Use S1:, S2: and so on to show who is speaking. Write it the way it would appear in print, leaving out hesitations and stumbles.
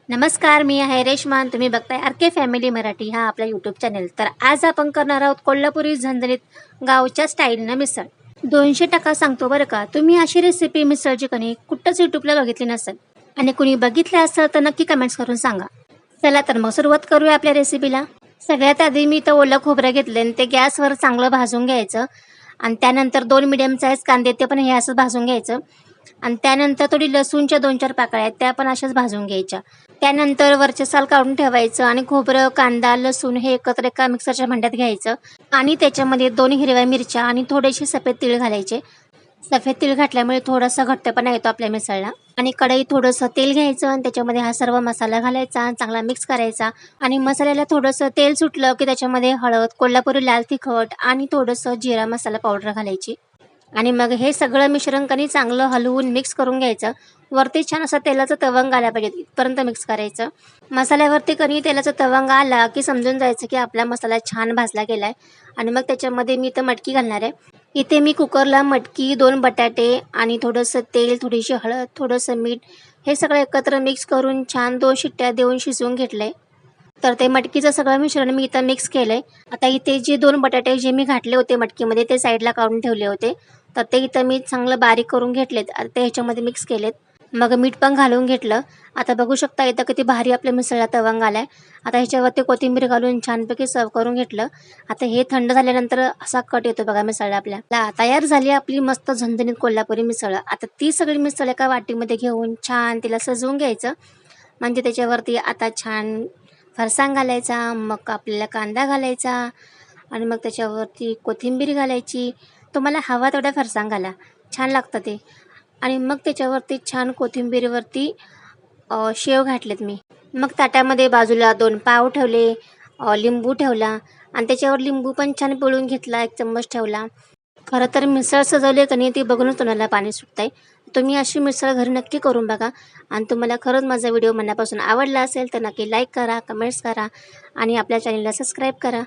S1: नमस्कार, मी आहे रेश्मा. तुम्ही बघताय आर के फॅमिली मराठी हा आपला यूट्यूब चॅनल. तर आज आपण करणार आहोत कोल्हापुरी झणझणीत गावच्या स्टाईलनं मिसळ. 200% सांगतो बरं का. तुम्ही अशी रेसिपी मिसळची कणी कुठंच यूट्यूबला बघितली नसेल आणि कुणी बघितलं असेल तर नक्की कमेंट्स करून सांगा. चला तर मग सुरुवात करूया आपल्या रेसिपीला. सगळ्यात आधी मी इथं ओलं खोबरं घेतलं आणि ते गॅसवर चांगलं भाजून घ्यायचं आणि त्यानंतर 2 मीडियम साईज कांदे ते पण हे असं भाजून घ्यायचं आणि त्यानंतर थोडी लसूणच्या 2-4 पाकळ्या आहेत त्या पण अशाच भाजून घ्यायच्या. त्यानंतर वरचे साल काढून ठेवायचं आणि खोबरं, कांदा, लसूण हे एकत्र एका मिक्सरच्या भांड्यात घ्यायचं आणि त्याच्यामध्ये 2 हिरव्या मिरच्या आणि थोडेसे सफेद तीळ घालायचे. सफेद तीळ घातल्यामुळे थोडासा घट्टपणा येतो आपल्या मिसळला. आणि कढईत थोडंसं तेल घ्यायचं आणि त्याच्यामध्ये हा सर्व मसाला घालायचा, चांगला मिक्स करायचा आणि मसाल्याला थोडंसं तेल सुटलं की त्याच्यामध्ये हळद, कोल्हापुरी लाल तिखट आणि थोडंसं जिरा मसाला पावडर घालायची. आणि मग हे सगळं मिश्रण कणी चांगलं हलवून मिक्स करून घ्यायचं. वरती छान असा तेलाचा तवंग आला पाहिजे इथपर्यंत मिक्स करायचं. मसाल्यावरती कणी तेलाचा तवंग आला की समजून जायचं की आपला मसाला छान भाजला गेलाय. आणि मग त्याच्यामध्ये मी इथं मटकी घालणार आहे. इथे मी कुकरला मटकी, 2 बटाटे आणि थोडंसं तेल, थोडीशी हळद, थोडंसं मीठ हे सगळं एकत्र मिक्स करून छान 2 शिट्ट्या देऊन शिजवून घेतलंय. तर ते मटकीचं सगळं मिश्रण मी इथं मिक्स केलंय. आता इथे जे 2 बटाटे जे मी घातले होते मटकीमध्ये ते साईडला काढून ठेवले होते. तर ते इथं मी चांगलं बारीक करून घेतलेत. ते ह्याच्यामध्ये मिक्स केलेत. मग मीठ पण घालून घेतलं. आता बघू शकता इथं किती भारी आपल्या मिसळला तवंग आलाय. आता ह्याच्यावरती कोथिंबीर घालून छानपैकी सर्व्ह करून घेतलं. आता हे थंड झाल्यानंतर असा कट येतो बघा मिसळला आपल्या. तयार झाली आपली मस्त झणझणीत कोल्हापुरी मिसळ. आता ती सगळी मिसळ एका वाटीमध्ये घेऊन छान तिला सजवून घ्यायचं. म्हणजे त्याच्यावरती आता छान फरसाण घालायचा, मग आपल्याला कांदा घालायचा आणि मग त्याच्यावरती कोथिंबीर घालायची. तुम्हाला हवा तेवढा फरसाण घाला, छान लागतं ते. आणि मग त्याच्यावरती छान कोथिंबीरवरती शेव घातलेत मी. मग ताटामध्ये बाजूला 2 पाव ठेवले, लिंबू ठेवला आणि त्याच्यावर लिंबू पण छान पिळून घेतला, 1 चम्मच ठेवला. खरं तर मिसळ सजवली का नाही ती बघूनच तोंडाला पाणी सुटतंय. तुम्ही अशी मिसळ घरी नक्की करून बघा आणि तुम्हाला खरंच माझा व्हिडिओ मनापासून आवडला असेल तर नक्की लाईक करा, कमेंट्स करा आणि आपल्या चॅनलला सबस्क्राईब करा.